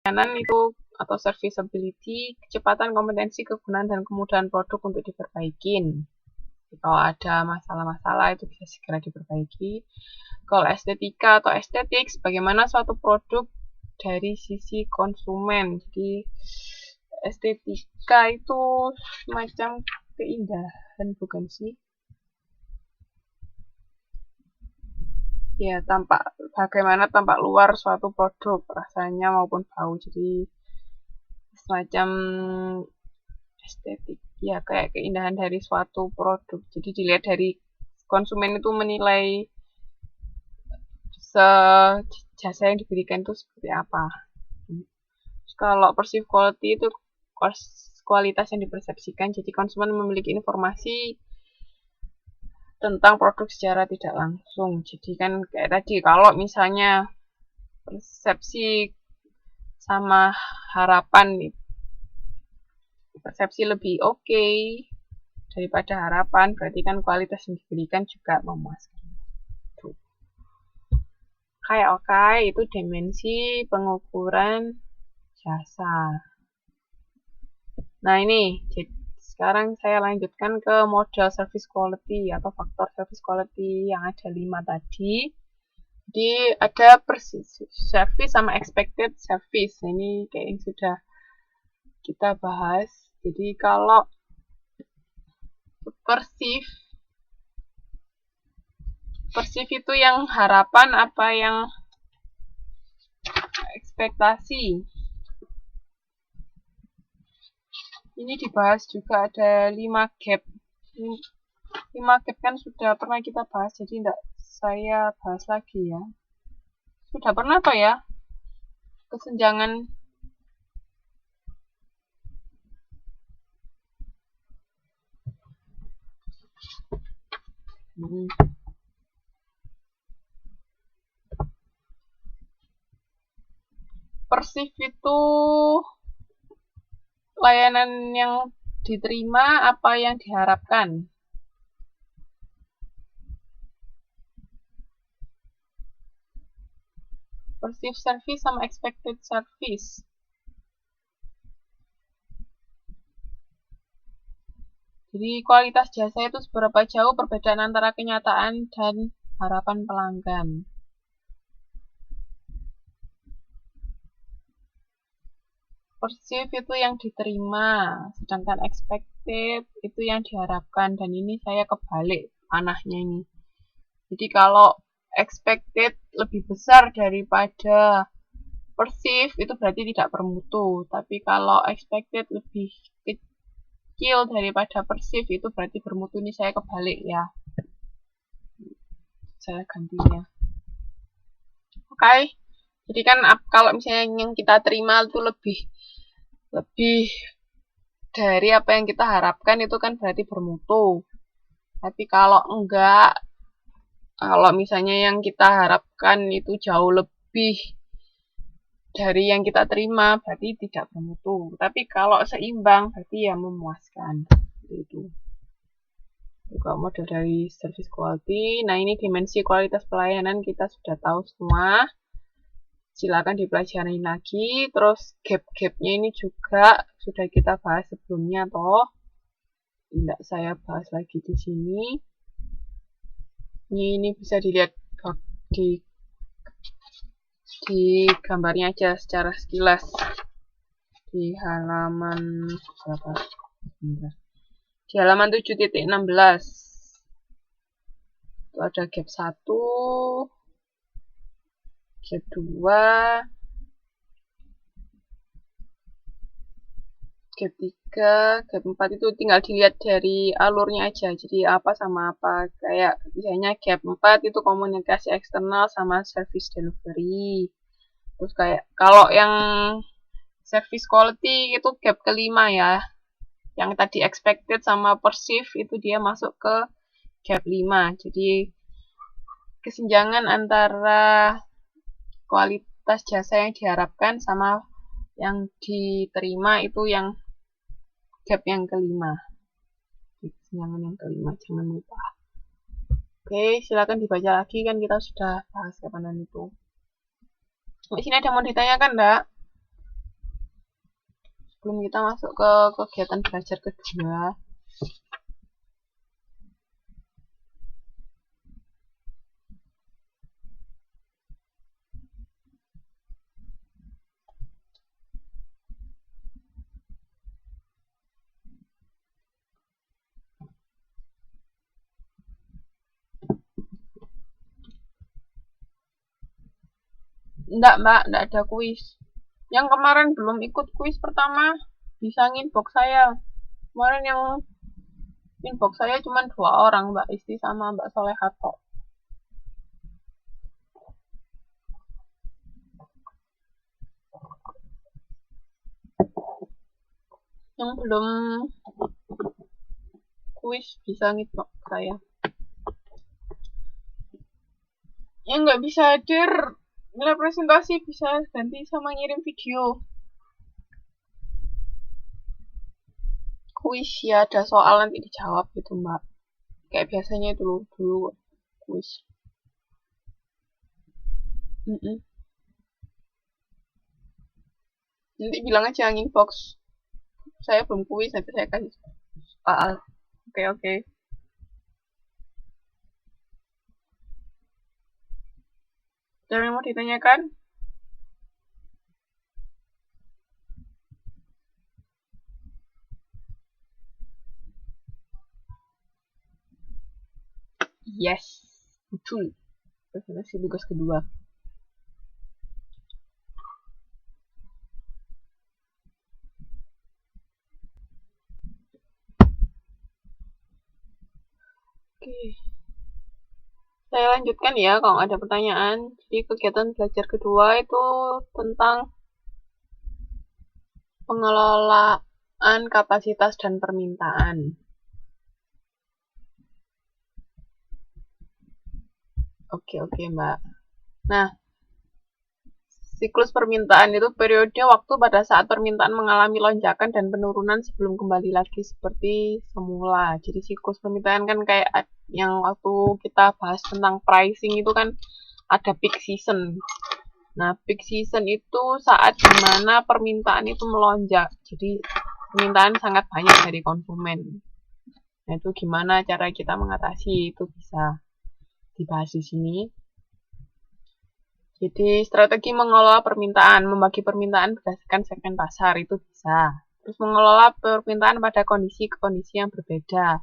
pelayanan itu atau serviceability, kecepatan, kompetensi, kegunaan, dan kemudahan produk untuk diperbaikin. Kalau ada masalah-masalah itu bisa segera diperbaiki. Kalau estetika atau estetik, bagaimana suatu produk dari sisi konsumen. Jadi estetika itu semacam keindahan, bukan sih? Ya, bagaimana tampak luar suatu produk, rasanya maupun bau. Jadi semacam estetik, ya kayak keindahan dari suatu produk. Jadi dilihat dari konsumen itu menilai jasa yang diberikan itu seperti apa. Terus kalau perceived quality itu kualitas yang dipersepsikan. Jadi konsumen memiliki informasi tentang produk secara tidak langsung. Jadi kan kayak tadi, kalau misalnya persepsi sama harapan, persepsi lebih oke daripada harapan, berarti kan kualitas yang diberikan juga memuaskan. Oke, itu dimensi pengukuran jasa. Nah ini, sekarang saya lanjutkan ke model service quality atau faktor service quality yang ada 5 tadi. Jadi ada service sama expected service. Ini kayak yang sudah kita bahas. Jadi kalau perceive itu yang harapan apa yang ekspektasi. Ini dibahas juga ada 5 gap. 5 gap kan sudah pernah kita bahas, jadi tidak saya bahas lagi ya. Sudah pernah toh ya? Kesenjangan perceive itu layanan yang diterima apa yang diharapkan. Perceived service sama expected service. Jadi kualitas jasa itu seberapa jauh perbedaan antara kenyataan dan harapan pelanggan. Perceive itu yang diterima, sedangkan expected itu yang diharapkan. Dan ini saya kebalik panahnya ini. Jadi kalau expected lebih besar daripada perceive itu berarti tidak bermutu. Tapi kalau expected lebih kecil daripada perceive itu berarti bermutu. Ini saya kebalik ya. Saya gantinya. Oke. Jadi kan kalau misalnya yang kita terima itu lebih dari apa yang kita harapkan itu kan berarti bermutu. Tapi kalau enggak, kalau misalnya yang kita harapkan itu jauh lebih dari yang kita terima, berarti tidak bermutu. Tapi kalau seimbang, berarti ya memuaskan. Itu juga model dari service quality. Nah ini dimensi kualitas pelayanan kita sudah tahu semua. Silakan dipelajari lagi. Terus gap-gapnya ini juga sudah kita bahas sebelumnya toh. Tidak saya bahas lagi di sini. Ini bisa dilihat di gambarnya aja secara sekilas. Di halaman berapa? Di halaman 7.16. Itu ada gap 1, gap 2, gap 3, gap 4 itu tinggal dilihat dari alurnya aja. Jadi apa sama apa. Kayak misalnya gap 4 itu komunikasi eksternal sama service delivery. Terus kayak kalau yang service quality itu gap kelima ya. Yang tadi expected sama perceive itu dia masuk ke gap 5. Jadi kesenjangan antara kualitas jasa yang diharapkan sama yang diterima itu yang gap yang kelima. Kesenjangan yang kelima, jangan lupa. Oke, silakan dibaca lagi, kan kita sudah bahas kapanan itu. Di sini ada mau ditanyakan enggak? sebelum kita masuk ke kegiatan belajar kedua. Enggak, Mbak, enggak ada kuis. Yang kemarin belum ikut kuis pertama bisa nginbox saya. Kemarin yang inbox saya cuma 2 orang, Mbak Isti sama Mbak Solehato. Yang belum kuis bisa nginbox saya. Yang nggak bisa hadir nilai presentasi bisa ganti sama ngirim video. Kuis ya ada soal nanti dijawab gitu, Mbak. Kayak biasanya itu dulu kuis. Nanti bilang aja inbox. Saya belum kuis, nanti saya kasih soal. Oke. Ada yang mau ditanyakan? Yes, betul. Presentasi tugas kedua. Oke. Saya lanjutkan ya kalau ada pertanyaan. Jadi kegiatan belajar kedua itu tentang pengelolaan kapasitas dan permintaan. Oke, Mbak. Nah, siklus permintaan itu periode waktu pada saat permintaan mengalami lonjakan dan penurunan sebelum kembali lagi seperti semula. Jadi siklus permintaan kan kayak yang waktu kita bahas tentang pricing itu kan ada peak season. Nah, peak season itu saat dimana permintaan itu melonjak. Jadi permintaan sangat banyak dari konsumen. Nah, itu gimana cara kita mengatasi, itu bisa dibahas di sini. Jadi strategi mengelola permintaan, membagi permintaan berdasarkan segmen pasar itu bisa. Terus mengelola permintaan pada kondisi-kondisi yang berbeda.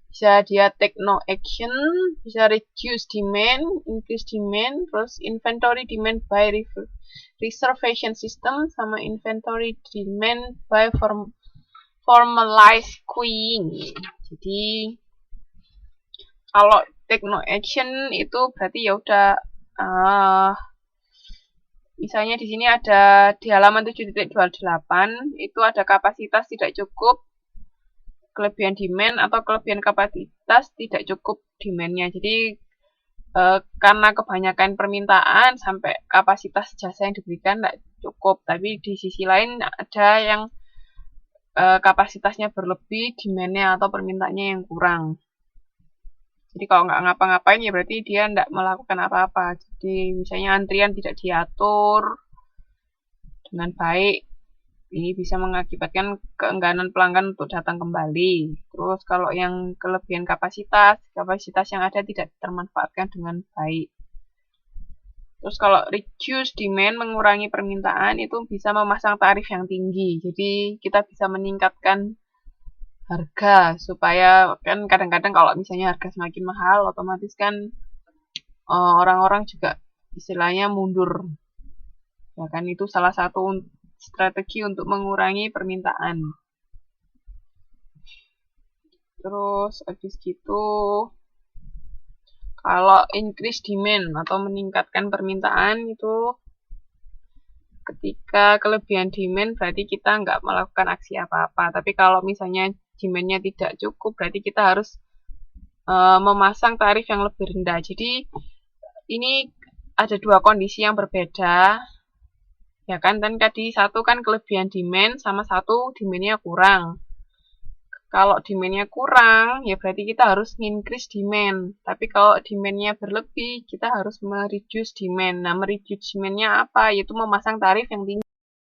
Bisa dia take no action, bisa reduce demand, increase demand, terus inventory demand by reservation system, sama inventory demand by formalized queuing. Jadi kalau take no action itu berarti ya udah misalnya di sini ada di halaman 7.28 itu ada kapasitas tidak cukup, kelebihan demand atau kelebihan kapasitas tidak cukup demandnya. Jadi karena kebanyakan permintaan sampai kapasitas jasa yang diberikan tidak cukup. Tapi di sisi lain ada yang kapasitasnya berlebih, demandnya atau permintaannya yang kurang. Jadi kalau nggak ngapa-ngapain ya berarti dia nggak melakukan apa-apa. Jadi misalnya antrian tidak diatur dengan baik, ini bisa mengakibatkan keengganan pelanggan untuk datang kembali. Terus kalau yang kelebihan kapasitas yang ada tidak termanfaatkan dengan baik. Terus kalau reduce demand, mengurangi permintaan, itu bisa memasang tarif yang tinggi. Jadi kita bisa meningkatkan harga supaya kan kadang-kadang kalau misalnya harga semakin mahal otomatis kan orang-orang juga istilahnya mundur. Ya kan itu salah satu strategi untuk mengurangi permintaan. Terus habis gitu kalau increase demand atau meningkatkan permintaan itu ketika kelebihan demand berarti kita nggak melakukan aksi apa-apa. Tapi kalau misalnya demandnya tidak cukup berarti kita harus memasang tarif yang lebih rendah. Jadi ini ada dua kondisi yang berbeda. Ya kan, dan tadi satu kan kelebihan demand sama satu demandnya kurang. Kalau demandnya kurang, ya berarti kita harus increase demand. Tapi kalau demandnya berlebih, kita harus mereduce demand. Nah, mereduce demandnya apa? Yaitu memasang tarif yang tinggi.